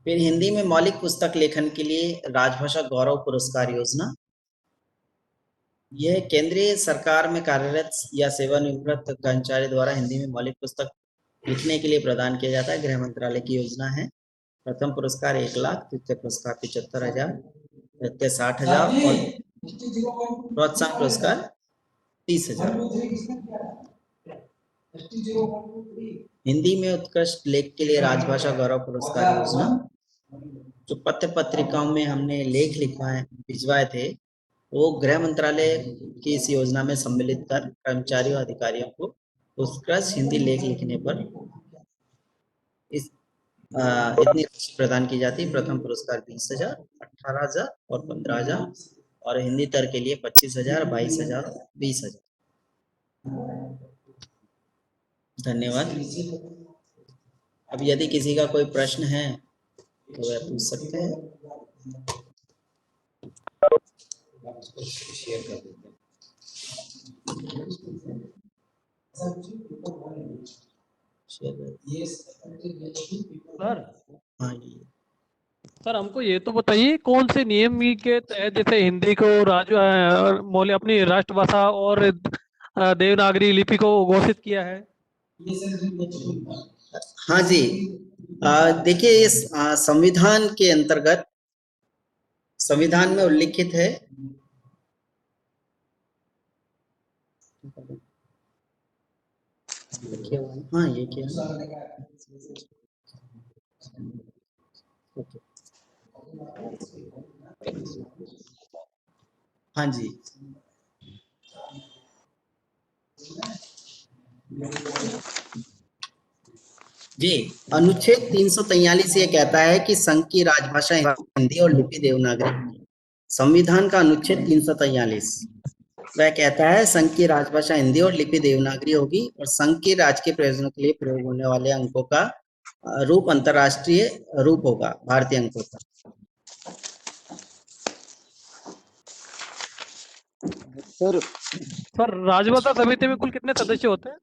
फिर हिंदी में मौलिक पुस्तक लेखन के लिए राजभाषा गौरव पुरस्कार योजना, यह केंद्रीय सरकार में कार्यरत या सेवानिवृत्त कर्मचारी द्वारा हिंदी में मौलिक पुस्तक लिखने के लिए प्रदान किया जाता है। गृह मंत्रालय की योजना है। प्रथम पुरस्कार 1 लाख, द्वितीय पुरस्कार 75,000, तृतीय 60,000 और प्रोत्साहन पुरस्कार 30,000। हिंदी में उत्कृष्ट लेख के लिए राजभाषा गौरव पुरस्कार योजना, जो पत्र पत्रिकाओं में हमने लेख भिजवाए थे वो गृह मंत्रालय की इस योजना में सम्मिलित कर कर्मचारियों अधिकारियों को उत्कृष्ट हिंदी लेख लिखने पर इतनी राशि प्रदान की जाती है। प्रथम पुरस्कार 20,000, 18,000 और 15,000 और हिंदी तर के लिए 25,000, 22,000 और 20,000। धन्यवाद। अब यदि किसी का कोई प्रश्न है तो वह पूछ सकते हैं। शेयर कर देते हैं। हाँ, ये सर हमको ये तो बताइए कौन से नियम के तहत जैसे हिंदी को मौलिक अपनी राष्ट्रभाषा और देवनागरी लिपि को घोषित किया है। हाँ जी, देखिए इस संविधान के अंतर्गत संविधान में उल्लिखित है हाँ ये क्या ओके हाँ जी जी, अनुच्छेद 343 ये कहता है कि संघ की राजभाषा हिंदी और लिपि देवनागरी। संविधान का अनुच्छेद 343 वह कहता है संघ की राजभाषा हिंदी और लिपि देवनागरी होगी और संघ के राजकीय प्रयोजनों के लिए प्रयोग होने वाले अंकों का रूप अंतरराष्ट्रीय रूप होगा भारतीय अंकों का। सर राजभाषा समिति में कुल कितने सदस्य होते हैं?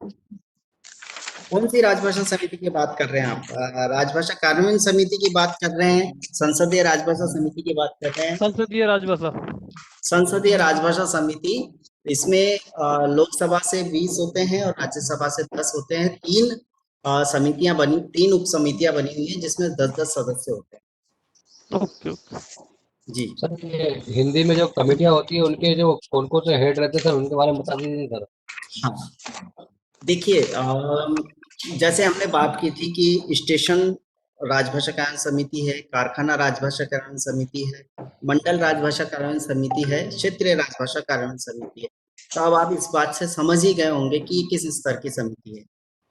कौन सी राजभाषा समिति की बात कर रहे हैं आप? राजभाषा कार्यान्वयन समिति की बात कर रहे हैं, संसदीय राजभाषा समिति की बात कर रहे हैं? संसदीय राजभाषा। संसदीय राजभाषा समिति, इसमें लोकसभा से 20 होते हैं और राज्यसभा से 10 होते हैं। 3 समितियां बनी, 3 उप समितियां बनी हुई है जिसमें 10-10 सदस्य होते हैं। ओके ओके जी सर, ये हिंदी में जो कमेटियां होती है उनके जो कौन कौन से हेड रहते हैं सर, उनके बारे में बता दीजिए सर। हाँ, देखिए जैसे हमने बात की थी कि स्टेशन राजभाषा कार्यान्वयन समिति है, कारखाना राजभाषा कार्यान्वयन समिति है, मंडल राजभाषा कार्यान्वयन समिति है, क्षेत्रीय राजभाषा कार्यान्वयन समिति है। तो अब आप इस बात से समझ ही गए होंगे कि किस स्तर की समिति है।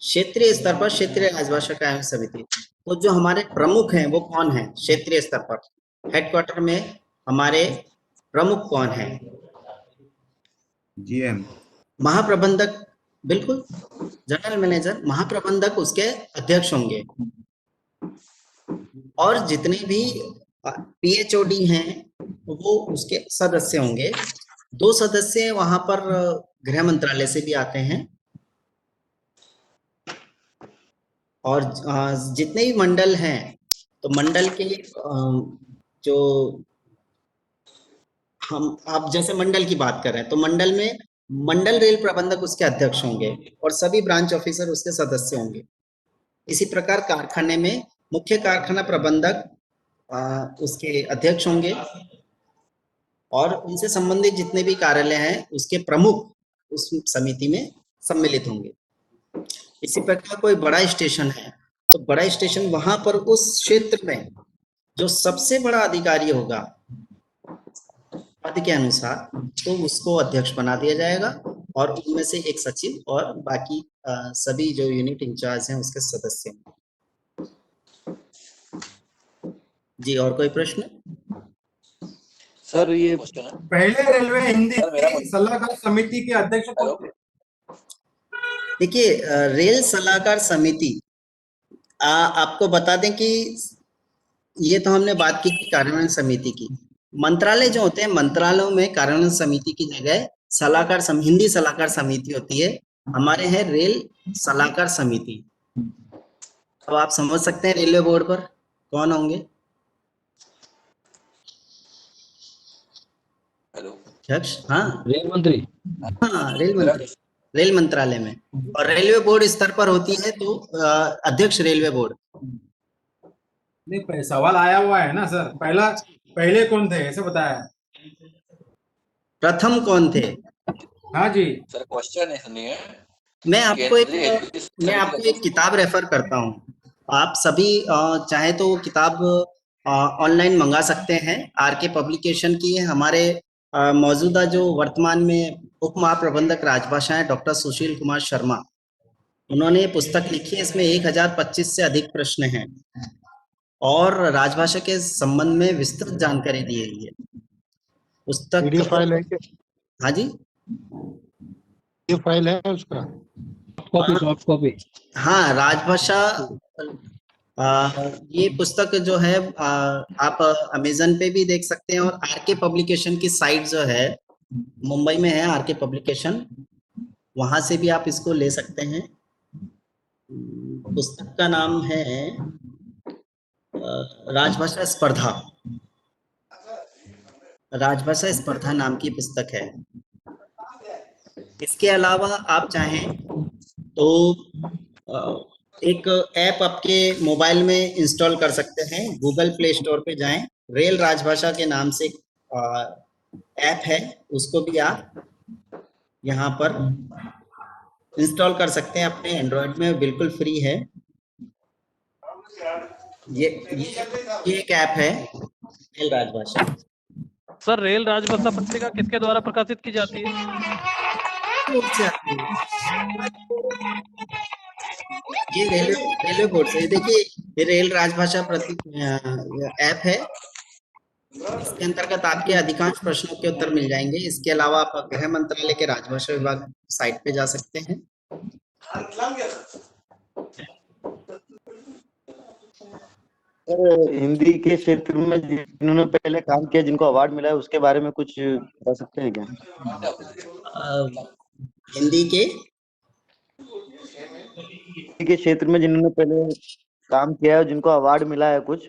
क्षेत्रीय स्तर पर क्षेत्रीय राजभाषा कार्यान्वयन समिति, तो जो हमारे प्रमुख हैं वो कौन है? क्षेत्रीय स्तर पर हेडक्वार्टर में हमारे प्रमुख कौन है? जीएम, महाप्रबंधक, बिल्कुल, जनरल मैनेजर, महाप्रबंधक उसके अध्यक्ष होंगे और जितने भी पीएचओडी हैं वो उसके सदस्य होंगे। 2 सदस्य वहां पर गृह मंत्रालय से भी आते हैं और जितने भी मंडल हैं तो मंडल के जो आप जैसे मंडल की बात कर रहे हैं तो मंडल में मंडल रेल प्रबंधक उसके अध्यक्ष होंगे और सभी ब्रांच ऑफिसर उसके सदस्य होंगे। इसी प्रकार कारखाने में मुख्य कारखाना प्रबंधक उसके अध्यक्ष होंगे और उनसे संबंधित जितने भी कार्यालय हैं उसके प्रमुख उस समिति में सम्मिलित होंगे। इसी प्रकार कोई बड़ा स्टेशन है तो बड़ा स्टेशन वहां पर उस क्षेत्र में जो सबसे बड़ा अधिकारी होगा पद के अनुसार तो उसको अध्यक्ष बना दिया जाएगा और उनमें से एक सचिव और बाकी सभी जो यूनिट इंचार्ज हैं उसके सदस्य हैं। जी और कोई प्रश्न? सर ये पहले रेलवे हिंदी सलाहकार समिति के अध्यक्ष कौन थे? देखिए रेल सलाहकार समिति आपको बता दें कि ये तो हमने बात की कार्यान्वयन समिति की। मंत्रालय जो होते हैं मंत्रालयों में कार्यान्वयन समिति की जगह हिंदी सलाहकार समिति होती है। हमारे है रेल सलाहकार समिति। अब आप समझ सकते हैं रेलवे बोर्ड पर कौन होंगे? अध्यक्ष, हाँ रेल मंत्री। हाँ रेल मंत्री, रेल मंत्रालय में। और रेलवे बोर्ड स्तर पर होती है तो अध्यक्ष रेलवे बोर्ड। नहीं, सवाल आया हुआ है ना सर, पहले कौन थे ऐसे बताया। प्रथम कौन थे? हाँ जी सर क्वेश्चन है सुनिए। मैं आपको एक किताब रेफर करता हूँ। आप सभी चाहे तो वो किताब ऑनलाइन मंगा सकते हैं। आरके पब्लिकेशन की है। हमारे मौजूदा जो वर्तमान में उप महाप्रबंधक राजभाषा है डॉक्टर सुशील कुमार शर्मा, उन्होंने ये पुस्तक लिखी है। इसमें 1025 से अधिक प्रश्न हैं और राजभाषा के संबंध में विस्तृत जानकारी दी गई है। पुस्तक पीडीएफ फाइल है क्या? हाँ जी, ये फाइल है उसका सॉफ्ट कॉपी। हाँ राजभाषा ये पुस्तक जो है आप अमेजन पे भी देख सकते हैं और आरके पब्लिकेशन की साइट जो है मुंबई में है, आरके पब्लिकेशन, वहां से भी आप इसको ले सकते हैं। पुस्तक का नाम है राजभाषा स्पर्धा, राजभाषा स्पर्धा नाम की पुस्तक है। इसके अलावा आप चाहें तो एक ऐप आपके मोबाइल में इंस्टॉल कर सकते हैं। गूगल प्ले स्टोर पे जाएं, रेल राजभाषा के नाम से ऐप है, उसको भी आप यहाँ पर इंस्टॉल कर सकते हैं अपने एंड्रॉयड में, बिल्कुल फ्री है। ये एक ऐप है रेल राजभाषा। सर रेल राजभाषा पत्रिका किसके द्वारा प्रकाशित की जाती है? ये रेलवे बोर्ड से। देखिए ये रेल राजभाषा ऐप है, इसके अंतर्गत आपके अधिकांश प्रश्नों के उत्तर मिल जाएंगे। इसके अलावा आप गृह मंत्रालय के राजभाषा विभाग साइट पे जा सकते हैं। सर हिंदी के क्षेत्र में जिन्होंने पहले काम किया, जिनको अवार्ड मिला है, उसके बारे में कुछ बता सकते हैं क्या? हिंदी के क्षेत्र में जिन्होंने पहले काम किया है, जिनको अवार्ड मिला है, कुछ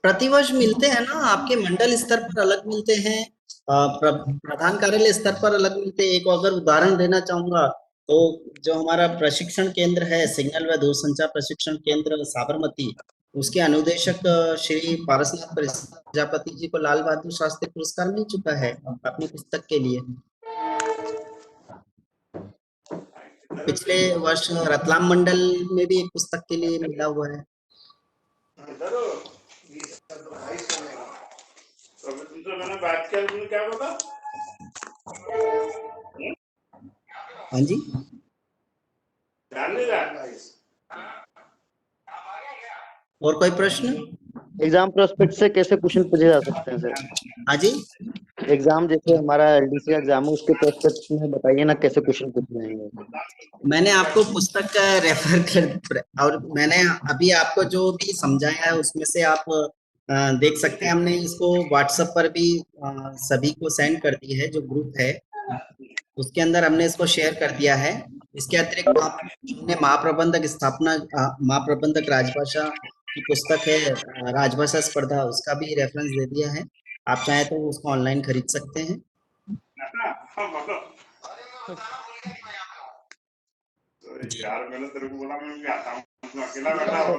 प्रतिवर्ष मिलते हैं ना, आपके मंडल स्तर पर अलग मिलते हैं, प्रधान कार्यालय स्तर पर अलग मिलते हैं। एक अगर उदाहरण देना चाहूंगा तो जो हमारा प्रशिक्षण केंद्र है, सिग्नल व दूरसंचार प्रशिक्षण केंद्र साबरमती, उसके अनुदेशक श्री पारसनाथ प्रजापति जी को लाल बहादुर शास्त्री पुरस्कार मिल चुका है अपनी पुस्तक के लिए। पिछले वर्ष रतलाम मंडल में भी एक पुस्तक के लिए मिला हुआ है। हाँ जी, और कोई प्रश्न? एग्जाम प्रोस्पेक्ट से कैसे क्वेश्चन पूछे जा सकते हैं सर? हाँ जी, एग्जाम जैसे हमारा एलडीसी का एग्जाम है, उसके प्रोस्पेक्ट में बताइए ना कैसे क्वेश्चन पूछे जाएंगे। मैंने आपको पुस्तक का रेफर कर, और मैंने अभी आपको जो भी समझाया है उसमें से आप देख सकते हैं। हमने इसको व्हाट्सएप पर भी सभी को सेंड कर दी है, जो ग्रुप है उसके अंदर हमने इसको शेयर कर दिया है। इसके अतिरिक्त हमने महाप्रबंधक स्थापना, महाप्रबंधक राजभाषा की पुस्तक है राजभाषा स्पर्धा, उसका भी रेफरेंस दे दिया है। आप चाहे तो उसको ऑनलाइन खरीद सकते हैं। यार मैंने तेरे को बोला मैं आता हूँ, अकेला बैठा हूँ।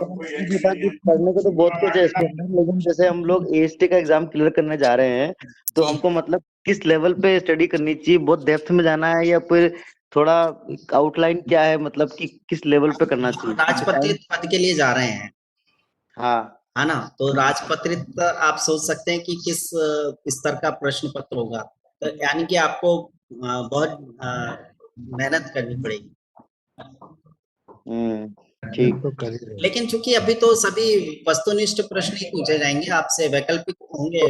पढ़ने को तो बहुत कुछ है इसके अंदर, लेकिन जैसे हम लोग एएसटी का एग्जाम क्लियर करने जा रहे हैं, तो हमको मतलब किस लेवल पे स्टडी करनी चाहिए? बहुत डेप्थ में जाना है या फिर थोड़ा आउटलाइन क्या है, मतलब कि किस लेवल पे करना चाहिए? राजपत्रित पद के लिए जा रहे हैं, हाँ है ना, तो राजपत्रित आप सोच सकते हैं कि किस स्तर का प्रश्न पत्र होगा, तो यानी कि आपको बहुत मेहनत करनी पड़ेगी। ठीक। लेकिन चूंकि अभी तो सभी वस्तुनिष्ठ प्रश्न ही पूछे जाएंगे आपसे, वैकल्पिक होंगे,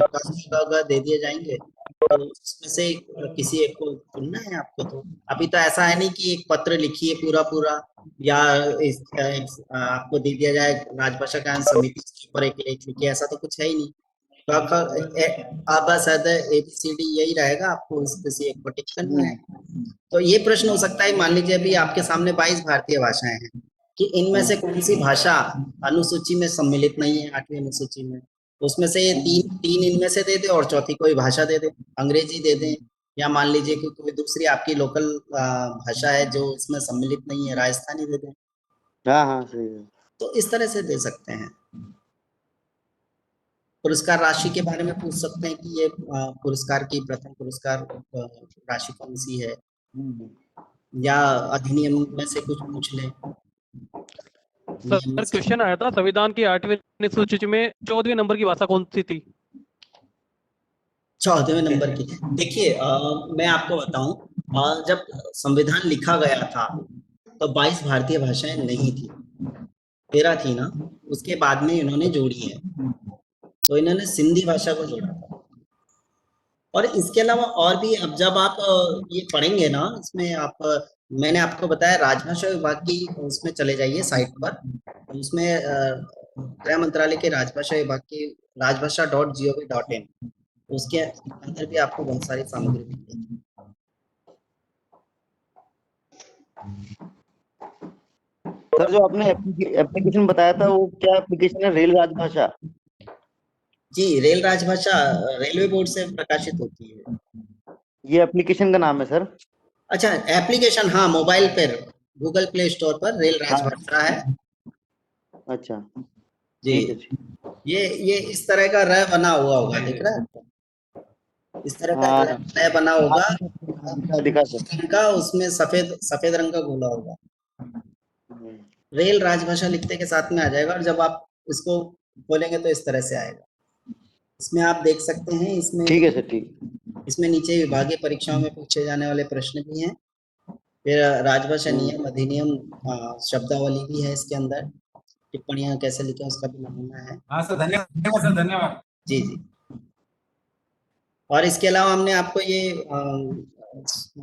दे दिए जाएंगे, तो उसमें से किसी एक को चुनना है आपको। तो अभी तो ऐसा है नहीं कि एक पत्र लिखिए पूरा या आपको दे दिया जाए राजभाषा ज्ञान समिति के ऊपर एक लेख लिखिए, ऐसा तो कुछ है ही नहीं। तो बस ABCD यही रहेगा, आपको किसी एक को टिक करना है। तो ये प्रश्न हो सकता है, मान लीजिए अभी आपके सामने 22 भारतीय भाषाएं हैं, कि इनमें से कौन सी भाषा अनुसूची में सम्मिलित नहीं है, 8वीं अनुसूची में, उसमें से तीन इनमें से दे दे और चौथी कोई भाषा दे दे, अंग्रेजी दे दें, या मान लीजिए कि कोई दूसरी आपकी लोकल भाषा है जो इसमें सम्मिलित नहीं है, राजस्थानी दे दें। हाँ सही है। तो इस तरह से दे सकते हैं। पुरस्कार राशि के बारे में पूछ सकते हैं कि ये पुरस्कार की प्रथम पुरस्कार राशि कौन सी है, या अधिनियम में से कुछ पूछ लें। सर क्वेश्चन आया था, संविधान की 8वीं अनुसूची में 14वें नंबर की भाषा कौन सी थी? 14वें नंबर की, देखिए मैं आपको बताऊं, जब संविधान लिखा गया था तो 22 भारतीय भाषाएं नहीं थी, 13 थी ना, उसके बाद में इन्होंने जोड़ी है, तो इन्होंने सिंधी भाषा को जोड़ा था। और इसके अलावा और भी, अब जब आप ये पढ़ेंगे ना, इसमें आप, मैंने आपको बताया राजभाषा विभाग की उसमें चले जाइए साइट पर, उसमें गृह मंत्रालय के राजभाषा विभाग की राजभाषा.gov.in, उसके अंदर भी आपको बहुत सारी सामग्री मिलेगी। सर जो आपने एप्लीकेशन बताया था, वो क्या एप्लीकेशन है? रेल राजभाषा? जी, रेल राजभाषा रेलवे बोर्ड से प्रकाशित होती है। ये एप्लीकेशन का नाम है सर? अच्छा, एप्लीकेशन, हाँ, मोबाइल पर गूगल प्ले स्टोर पर रेल हाँ। राजभाषा है। अच्छा, जी, ठीक है जी। ये इस तरह का र बना हुआ होगा, दिख रहा है? इस तरह का हाँ, र बना होगा, दिखा सर। इनका उसमें सफेद सफेद रंग का गोला होगा। रेल राजभाषा लिखते के साथ में आ जाएगा, और जब आप इसको खोलेंगे तो इस तरह से आएगा। इसमें आप देख सकते हैं, ठीक है सर, ठीक। इसमें नीचे विभागीय परीक्षाओं में पूछे जाने वाले प्रश्न भी हैं। फिर राजभाषा नियम अधिनियम शब्दावली भी है इसके अंदर। टिप्पणियां कैसे लिखें उसका भी नमूना है। हाँ सर, धन्यवाद सर, धन्यवाद। जी जी। और इसके अलावा हमने आपको ये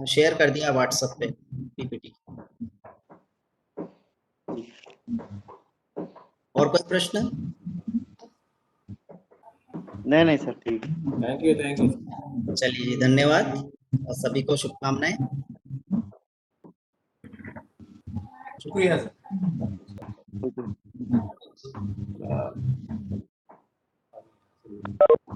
शेयर कर दिया व्हाट्सएप पे पीपीटी। और कोई प्रश्न? नहीं सर, ठीक। Thank you. चलिए जी, धन्यवाद और सभी को शुभकामनाएं। शुक्रिया सर। ओके।